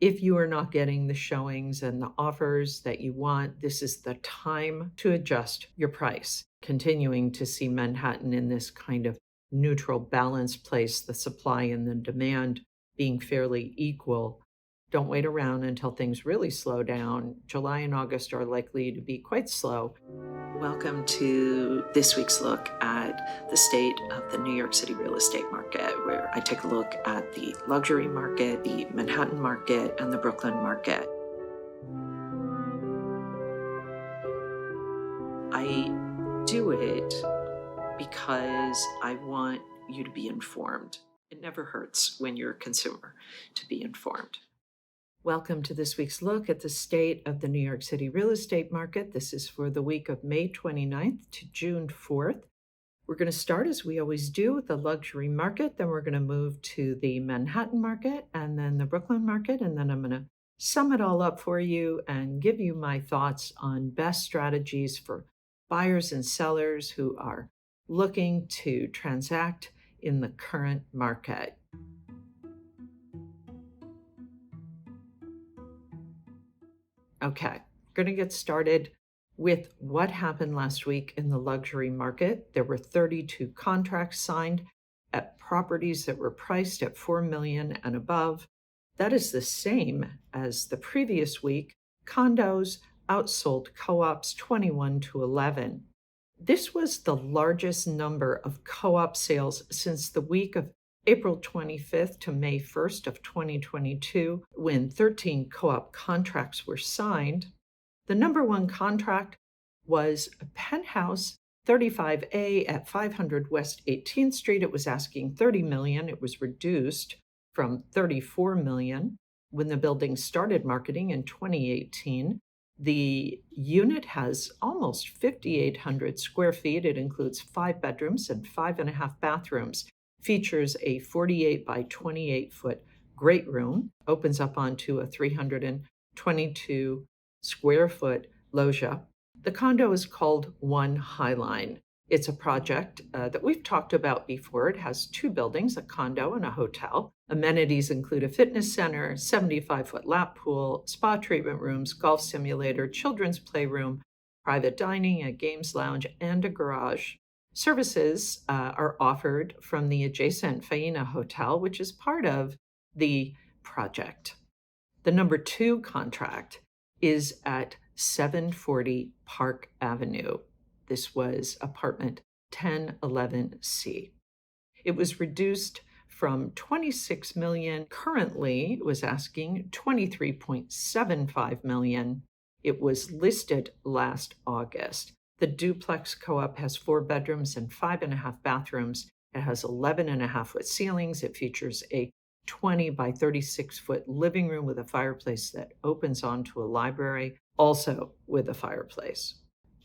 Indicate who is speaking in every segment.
Speaker 1: If you are not getting the showings and the offers that you want, this is the time to adjust your price. Continuing to see Manhattan in this kind of neutral, balanced place, the supply and the demand being fairly equal. Don't wait around until things really slow down. July and August are likely to be quite slow. Welcome to this week's look at the state of the New York City real estate market, where I take a look at the luxury market, the Manhattan market, and the Brooklyn market. I do it because I want you to be informed. It never hurts when you're a consumer to be informed. Welcome to this week's look at the state of the New York City real estate market. This is for the week of May 29th to June 4th. We're going to start, as we always do, with the luxury market. Then we're going to move to the Manhattan market and then the Brooklyn market. And then I'm going to sum it all up for you and give you my thoughts on best strategies for buyers and sellers who are looking to transact in the current market. Okay, we're going to get started with what happened last week in the luxury market. There were 32 contracts signed at properties that were priced at $4 million and above. That is the same as the previous week. Condos outsold co-ops 21-11. This was the largest number of co-op sales since the week of April 25th to May 1st of 2022, when 13 co-op contracts were signed. The number one contract was a penthouse 35A at 500 West 18th Street. It was asking $30 million. It was reduced from $34 million when the building started marketing in 2018. The unit has almost 5,800 square feet. It includes 5 bedrooms and 5.5 bathrooms. Features a 48 by 28 foot great room, opens up onto a 322 square foot loggia. The condo is called One Highline. It's a project that we've talked about before. It has 2 buildings, a condo and a hotel. Amenities include a fitness center, 75-foot lap pool, spa treatment rooms, golf simulator, children's playroom, private dining, a games lounge, and a garage. Services are offered from the adjacent Faina Hotel, which is part of the project. The number 2 contract is at 740 Park Avenue. This was apartment 1011C. It was reduced from $26 million. Currently, it was asking $23.75 million. It was listed last August. The duplex co-op has 4 bedrooms and 5.5 bathrooms. It has 11.5-foot ceilings. It features a 20 by 36-foot living room with a fireplace that opens onto a library, also with a fireplace.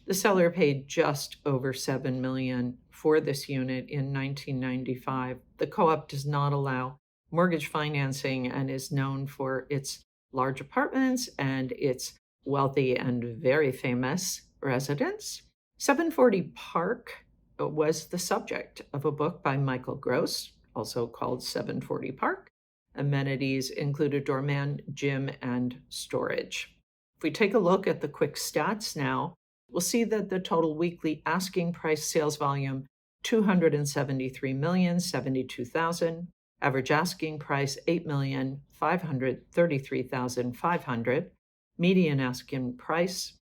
Speaker 1: The seller paid just over $7 million for this unit in 1995. The co-op does not allow mortgage financing and is known for its large apartments and its wealthy and very famous residents. 740 Park was the subject of a book by Michael Gross, also called 740 Park. Amenities include a doorman, gym, and storage. If we take a look at the quick stats now, we'll see that the total weekly asking price sales volume, $273,072,000. Average asking price, $8,533,500. Median asking price,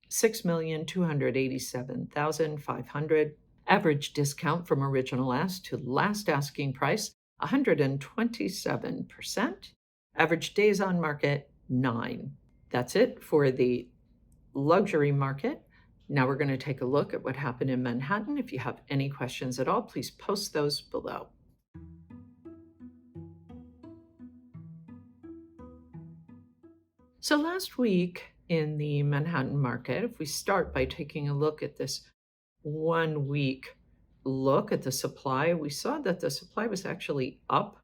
Speaker 1: $6,287,500. Average discount from original ask to last asking price, 127%. Average days on market, 9. That's it for the luxury market. Now we're going to take a look at what happened in Manhattan. If you have any questions at all, please post those below. So last week in the Manhattan market, if we start by taking a look at this 1 week look at the supply, we saw that the supply was actually up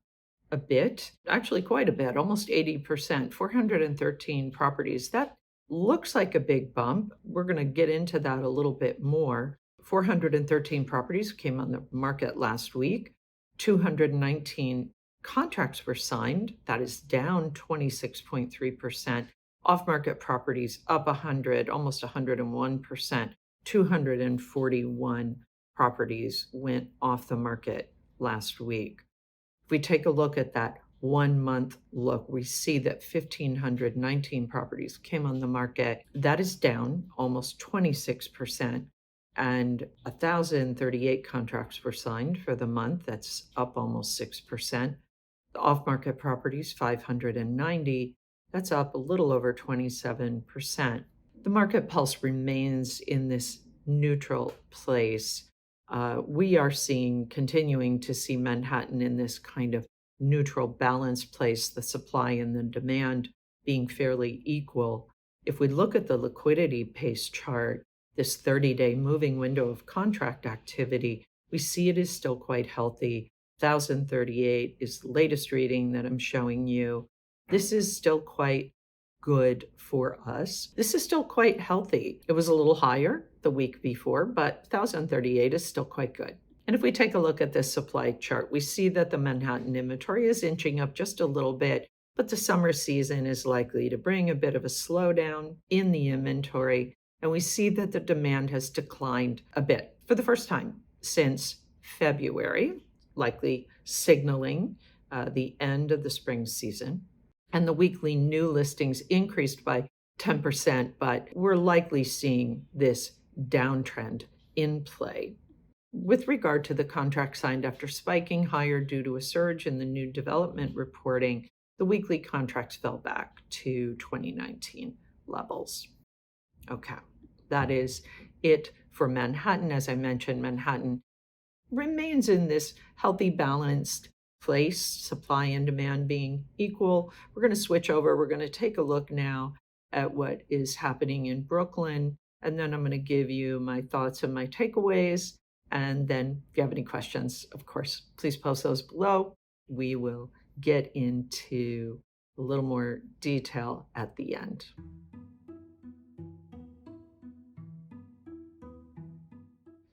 Speaker 1: a bit, actually quite a bit, almost 80%, 413 properties. That looks like a big bump. We're going to get into that a little bit more. 413 properties came on the market last week. 219 contracts were signed. That is down 26.3%. Off-market properties up 100, almost 101%. 241 properties went off the market last week. If we take a look at that 1 month look, we see that 1,519 properties came on the market. That is down almost 26%. And 1,038 contracts were signed for the month. That's up almost 6%. The off-market properties, 590, that's up a little over 27%. The market pulse remains in this neutral place. We are continuing to see Manhattan in this kind of neutral, balanced place, the supply and the demand being fairly equal. If we look at the liquidity pace chart, this 30-day moving window of contract activity, we see it is still quite healthy. 1,038 is the latest reading that I'm showing you. This is still quite good for us. This is still quite healthy. It was a little higher the week before, but 1,038 is still quite good. And if we take a look at this supply chart, we see that the Manhattan inventory is inching up just a little bit, but the summer season is likely to bring a bit of a slowdown in the inventory. And we see that the demand has declined a bit for the first time since February, likely signaling the end of the spring season. And the weekly new listings increased by 10%, but we're likely seeing this downtrend in play. With regard to the contract signed after spiking higher due to a surge in the new development reporting, the weekly contracts fell back to 2019 levels. Okay, that is it for Manhattan. As I mentioned, Manhattan remains in this healthy, balanced place, supply and demand being equal. We're going to switch over. We're going to take a look now at what is happening in Brooklyn, and then I'm going to give you my thoughts and my takeaways. And then if you have any questions, of course, please post those below. We will get into a little more detail at the end.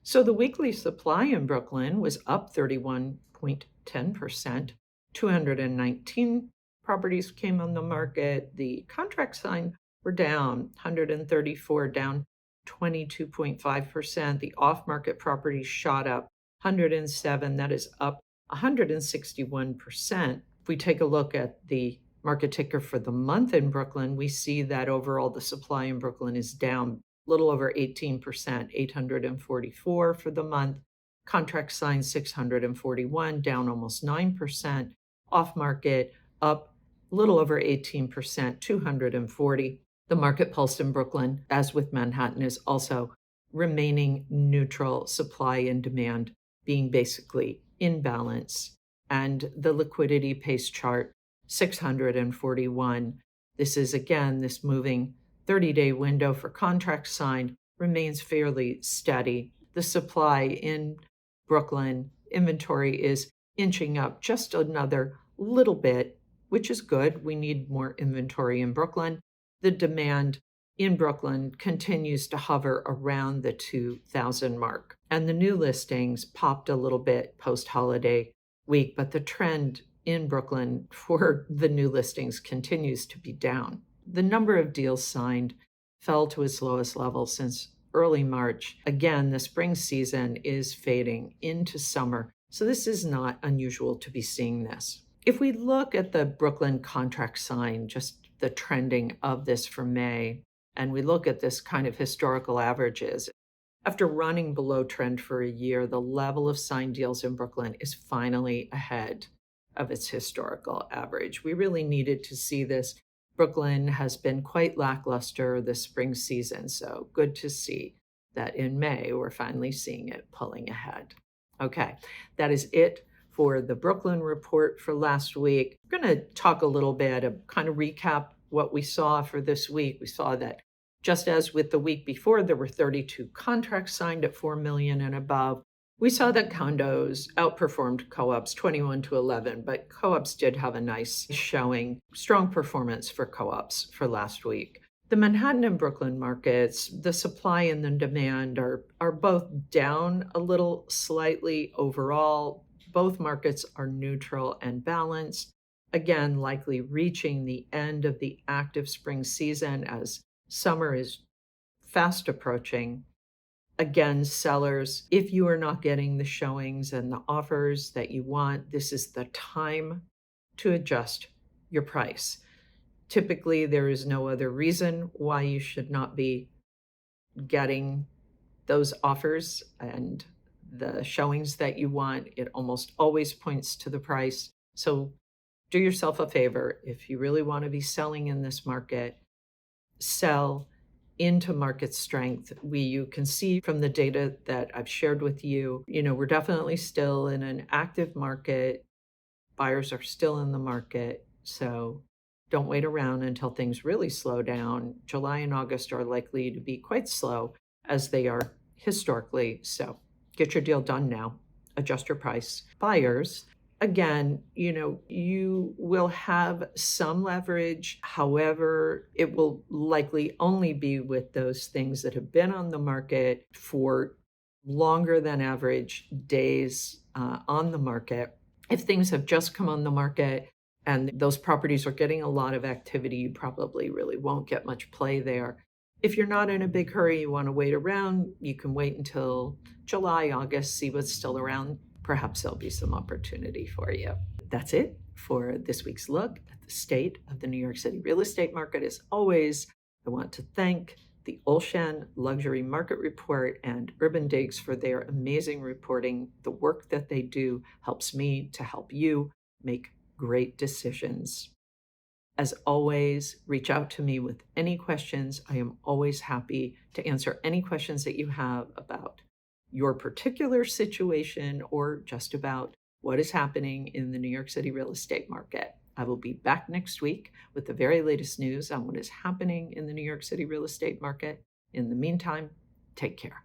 Speaker 1: So the weekly supply in Brooklyn was up 31.10%. 219 properties came on the market. The contract signed were down 134, down 22.5%. The off-market properties shot up 107. That is up 161%. If we take a look at the market ticker for the month in Brooklyn, we see that overall the supply in Brooklyn is down a little over 18%, 844 for the month. Contract signed 641, down almost 9%. Off-market up a little over 18%, 240. The market pulse in Brooklyn, as with Manhattan, is also remaining neutral, supply and demand being basically in balance. And the liquidity pace chart, 641. This is, again, this moving 30-day window for contracts signed remains fairly steady. The supply in Brooklyn inventory is inching up just another little bit, which is good. We need more inventory in Brooklyn. The demand in Brooklyn continues to hover around the 2,000 mark. And the new listings popped a little bit post-holiday week, but the trend in Brooklyn for the new listings continues to be down. The number of deals signed fell to its lowest level since early March. Again, the spring season is fading into summer, so this is not unusual to be seeing this. If we look at the Brooklyn contract signed, just the trending of this for May, and we look at this kind of historical averages, after running below trend for a year, the level of signed deals in Brooklyn is finally ahead of its historical average. We really needed to see this. Brooklyn has been quite lackluster this spring season, so good to see that in May we're finally seeing it pulling ahead. Okay, that is it for the Brooklyn report for last week. We're going to talk a little bit, kind of recap what we saw for this week. We saw that just as with the week before, there were 32 contracts signed at $4 million and above. We saw that condos outperformed co-ops 21-11, but co-ops did have a nice showing, strong performance for co-ops for last week. The Manhattan and Brooklyn markets, the supply and the demand are both down a little slightly overall. both markets are neutral and balanced. Again, likely reaching the end of the active spring season as summer is fast approaching. Again, sellers, if you are not getting the showings and the offers that you want, this is the time to adjust your price. Typically, there is no other reason why you should not be getting those offers and the showings that you want. It almost always points to the price. So do yourself a favor. If you really want to be selling in this market, sell into market strength. You can see from the data that I've shared with you, we're definitely still in an active market. Buyers are still in the market. So don't wait around until things really slow down. July and August are likely to be quite slow as they are historically. So get your deal done now. Adjust your price. Buyers, again, you will have some leverage. However, it will likely only be with those things that have been on the market for longer than average days on the market. If things have just come on the market and those properties are getting a lot of activity, you probably really won't get much play there. If you're not in a big hurry, you want to wait around, you can wait until July, August, see what's still around. Perhaps there'll be some opportunity for you. That's it for this week's look at the state of the New York City real estate market. As always, I want to thank the Olshan Luxury Market Report and Urban Digs for their amazing reporting. The work that they do helps me to help you make great decisions. As always, reach out to me with any questions. I am always happy to answer any questions that you have about your particular situation or just about what is happening in the New York City real estate market. I will be back next week with the very latest news on what is happening in the New York City real estate market. In the meantime, take care.